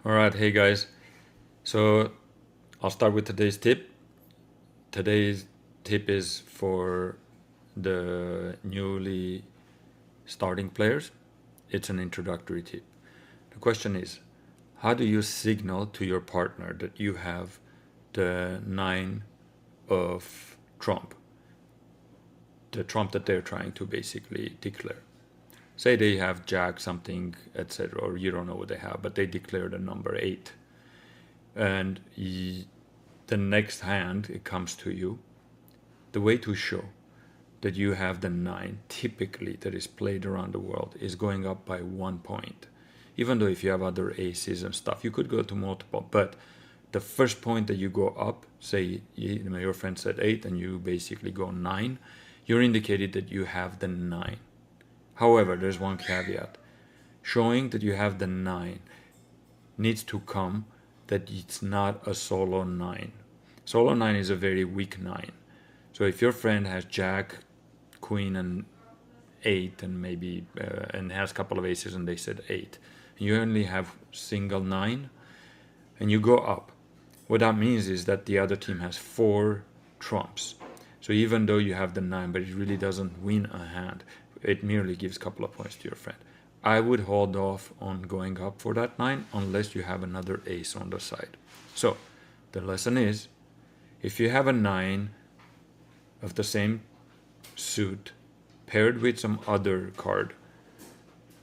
All right, hey guys. So I'll start with today's tip. Today's tip is for the newly starting players. It's an introductory tip. The question is, how do you signal to your partner that you have the nine of trump, the trump that they're trying to basically declare? Say they have jack something, etc., or you don't know what they have, but they declare the number 8. And the next hand it comes to you, the way to show that you have the 9 typically that is played around the world is going up by 1 point. Even though if you have other aces and stuff, you could go to multiple, but the first point that you go up, say your friend said 8 and you basically go 9, you're indicated that you have the 9. However, there's one caveat. Showing that you have the 9 needs to come that it's not a solo 9. Solo 9 is a very weak 9. So if your friend has jack, queen, and 8, and maybe and has a couple of aces, and they said 8, and you only have single 9, and you go up, what that means is that the other team has 4 trumps. So even though you have the 9, but it really doesn't win a hand, it merely gives a couple of points to your friend. I would hold off on going up for that 9 unless you have another ace on the side. So the lesson is, if you have a 9 of the same suit paired with some other card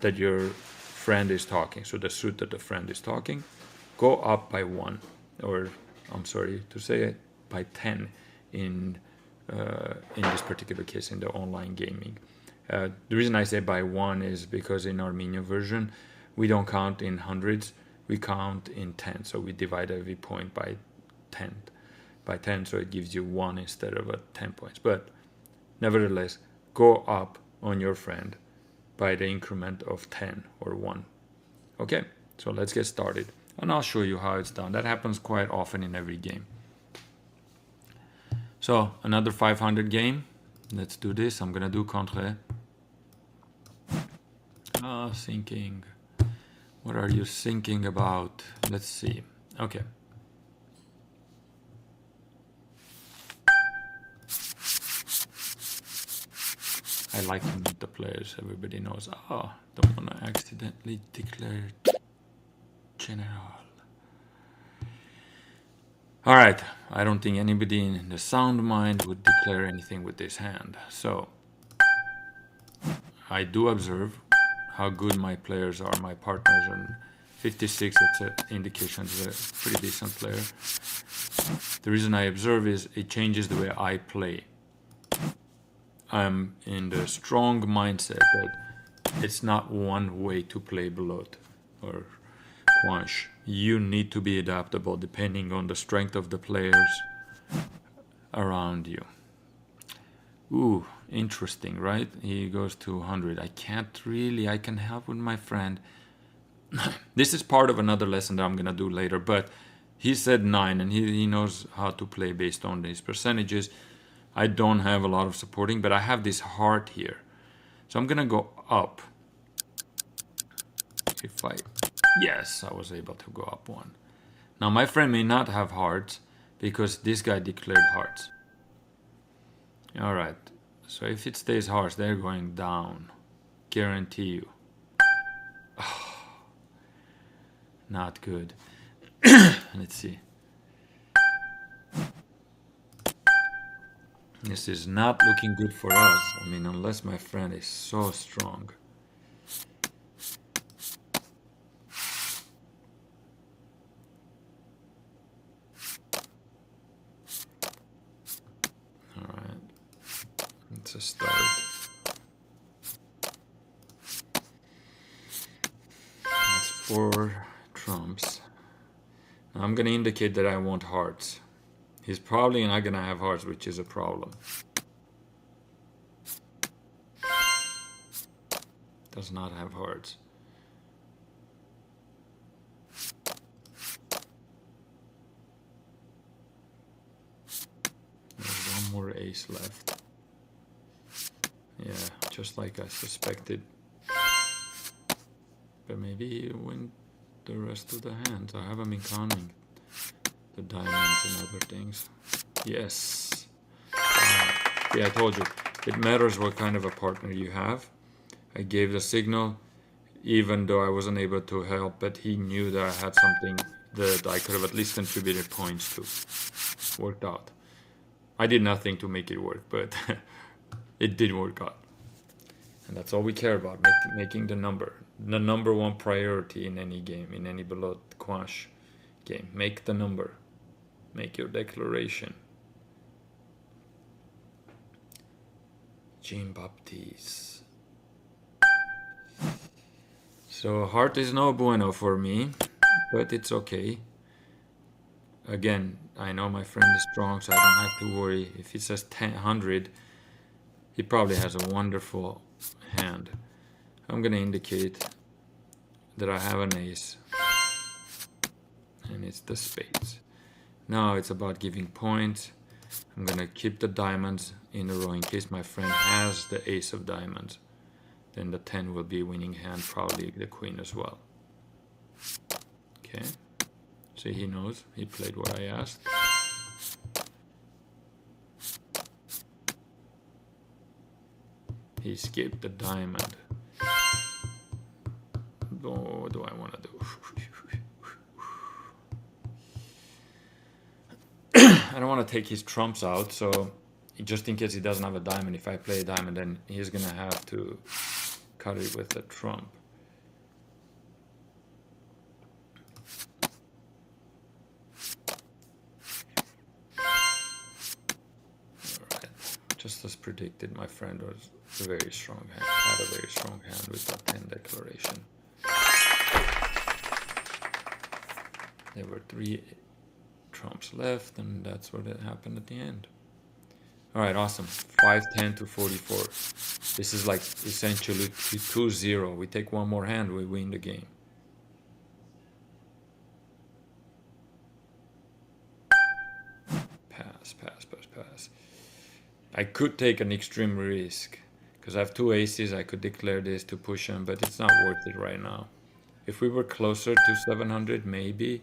that your friend is talking, so the suit that the friend is talking, go up by 1, or I'm sorry to say it, by 10 in this particular case in the online gaming. The reason I say by 1 is because in our Armenian version we don't count in hundreds, we count in 10, so we divide every point by 10, so it gives you 1 instead of 10 points. But nevertheless, go up on your friend by the increment of 10 or 1. Okay, so let's get started, and I'll show you how it's done. That happens quite often in every game. So another 500 game. Let's do this. I'm gonna do Contree. Thinking. What are you thinking about? Let's see. Okay. I like to meet the players. Everybody knows. Don't want to accidentally declare general. All right. I don't think anybody in the sound mind would declare anything with this hand. So I do observe how good my players are, my partners, and 56, it's an indication he's a pretty decent player. The reason I observe is it changes the way I play. I'm in the strong mindset that it's not one way to play Blood or Quanch. You need to be adaptable depending on the strength of the players around you. Ooh, interesting, right? He goes to 100. I can help with my friend. This is part of another lesson that I'm gonna do later, but he said 9 and he knows how to play based on these percentages. I don't have a lot of supporting, but I have this heart here. So I'm gonna go up. Yes, I was able to go up 1. Now my friend may not have hearts because this guy declared hearts. All right, so if it stays hearts, they're going down. Guarantee you. Not good. Let's see. This is not looking good for us. I mean, unless my friend is so strong. All right, it's a start. That's 4 trumps. Now I'm gonna indicate that I want hearts. He's probably not gonna have hearts, which is a problem. Does not have hearts. There's one more ace left. Yeah, just like I suspected. But maybe he went the rest of the hands. I haven't been counting the diamonds and other things. Yes. See, I told you, it matters what kind of a partner you have. I gave the signal, even though I wasn't able to help, but he knew that I had something that I could have at least contributed points to. Worked out. I did nothing to make it work, but it did work out. And that's all we care about, making the number one priority in any game, in any below quash game. Make the number. Make your declaration. Jean-Baptiste. So heart is no bueno for me, but it's okay. Again, I know my friend is strong, so I don't have to worry. If he says 100, he probably has a wonderful hand. I'm going to indicate that I have an ace, and it's the spades. Now it's about giving points. I'm going to keep the diamonds in a row in case my friend has the ace of diamonds. Then the 10 will be a winning hand, probably the queen as well. Okay, so he knows, he played what I asked. He skipped the diamond. What do I want to do? I don't want to take his trumps out, so just in case he doesn't have a diamond, if I play a diamond, then he's going to have to cut it with a trump. Alright, just as predicted, my friend was a very strong hand, had a very strong hand with that 10 declaration. There were 3 trumps left, and that's what happened at the end. Alright, awesome. 5-10 to 44. This is like essentially 2-0. We take one more hand, we win the game. Pass, pass, pass, pass. I could take an extreme risk, because I have 2 aces. I could declare this to push him, but it's not worth it right now. If we were closer to 700, maybe.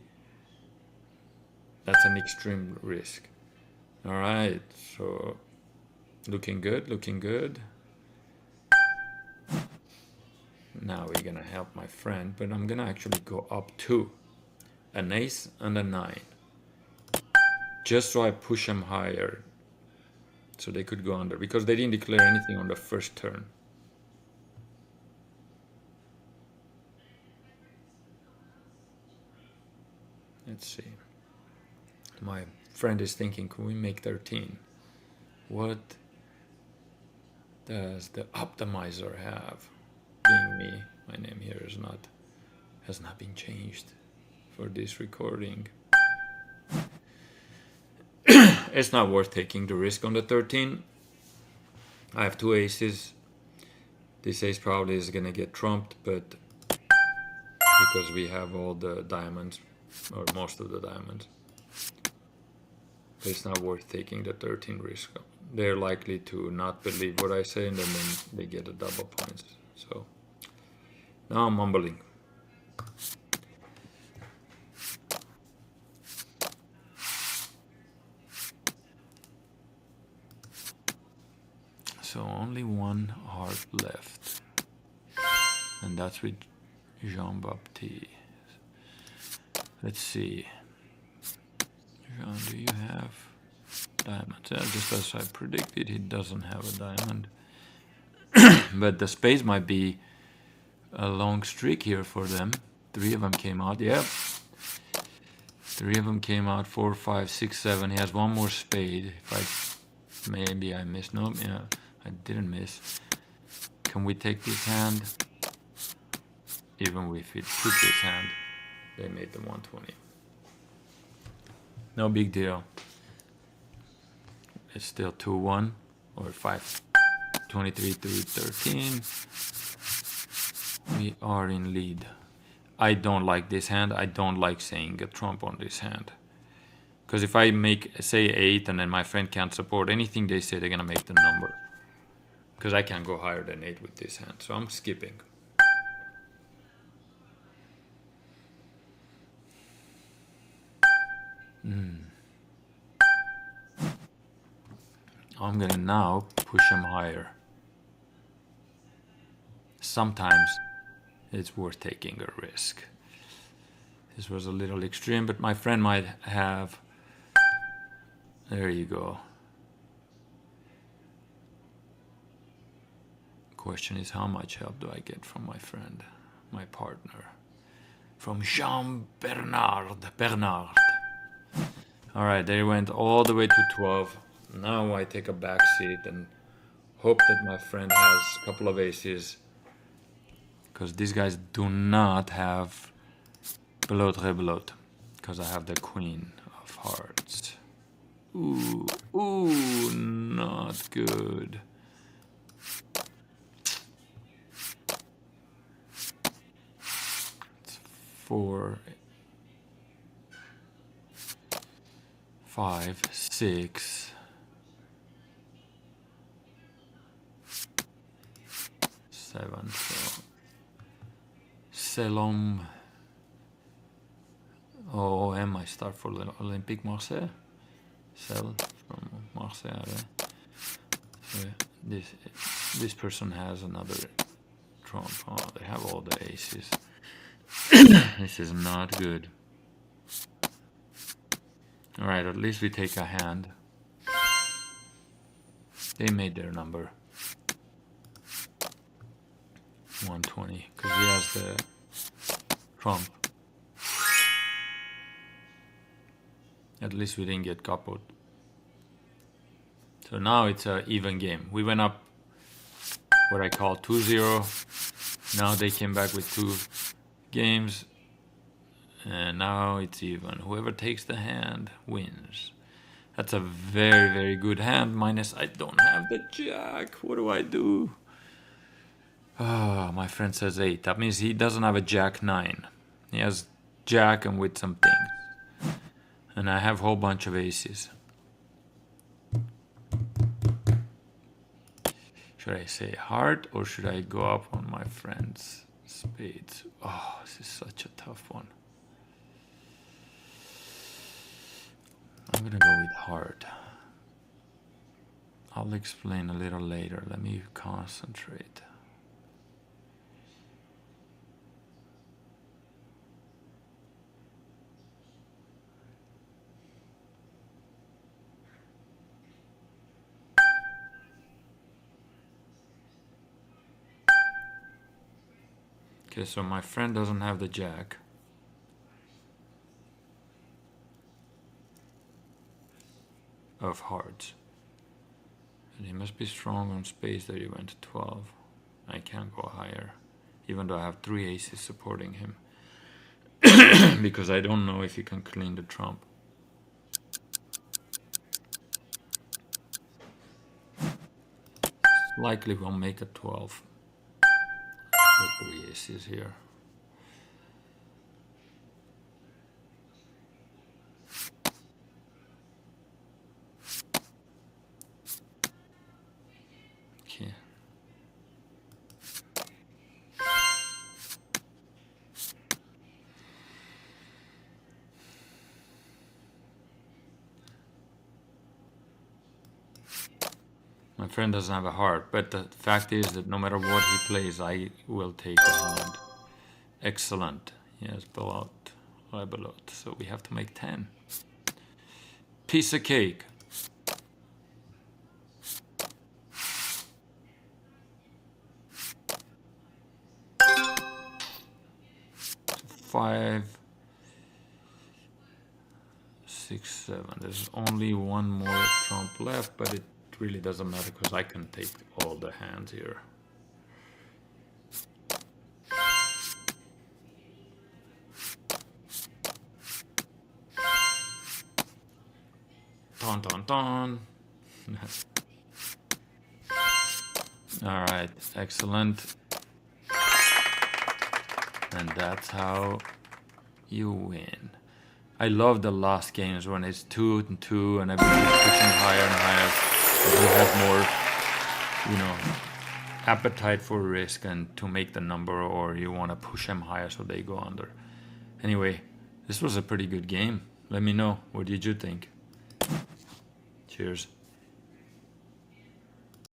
That's an extreme risk. Alright, so looking good, looking good. Now we're gonna help my friend, but I'm gonna actually go up 2. An ace and a 9. Just so I push them higher. So they could go under, because they didn't declare anything on the first turn. Let's see. My friend is thinking, can we make 13? What does the optimizer have? Being me, my name here has not been changed for this recording. It's not worth taking the risk on the 13. I have 2 aces. This ace probably is gonna get trumped, but because we have all the diamonds, or most of the diamonds, it's not worth taking the 13 risk. They're likely to not believe what I say, and then they get a double points. So now I'm mumbling. So only one heart left, and that's with Jean-Baptiste. Let's see. Jean, do you have diamonds? Just as I predicted, he doesn't have a diamond. But the spades might be a long streak here for them. 3 of them came out. Yep. 3 of them came out. 4, 5, 6, 7. He has one more spade. Maybe I missed. No, yeah, I didn't miss. Can we take this hand? Even if we took this hand, they made the 120. No big deal. It's still 2-1 or 5-23 to 13. We are in lead. I don't like this hand. I don't like saying a trump on this hand. Because if I say 8 and then my friend can't support anything they say, they're gonna make the number. Because I can't go higher than 8 with this hand, so I'm skipping. I'm gonna now push him higher. Sometimes it's worth taking a risk. This was a little extreme, but my friend might have. There you go. Question is, how much help do I get from my friend, my partner? From Jean Bernard. Alright, they went all the way to 12. Now I take a back seat and hope that my friend has a couple of aces. Because these guys do not have belote rebelote. Because I have the queen of hearts. Ooh, not good. It's 4, 5, 6, 7. So Selom. OM, I start for Olympique Marseille. Sell from Marseille. So this person has another trump. Oh, they have all the aces. This is not good. Alright, at least we take a hand. They made their number. 120, because he has the trump. At least we didn't get coupled. So now it's an even game. We went up what I call 2-0. Now they came back with 2 games. And now it's even. Whoever takes the hand wins. That's a very, very good hand. Minus I don't have the jack. What do I do? My friend says 8. That means he doesn't have a jack 9. He has jack and with some things. And I have a whole bunch of aces. Should I say heart or should I go up on my friend's spades? Oh, this is such a tough one. I'm gonna go with heart. I'll explain a little later. Let me concentrate. Okay, so my friend doesn't have the jack. Of hearts. And he must be strong on spades that he went to 12. I can't go higher, even though I have 3 aces supporting him. Because I don't know if he can clean the trump. Likely we'll make a 12. With 3 aces here. Okay. My friend doesn't have a heart, but the fact is that no matter what he plays, I will take a hand. Excellent. Yes, below. So we have to make 10. Piece of cake. 5, 6, 7. There's only one more trump left, but it really doesn't matter because I can take all the hands here. Dun dun dun. All right, excellent. And that's how you win. I love the last games when it's 2 and 2 and everybody's pushing higher and higher. You have more, you know, appetite for risk and to make the number, or you want to push them higher so they go under. Anyway, this was a pretty good game. Let me know, what did you think? Cheers.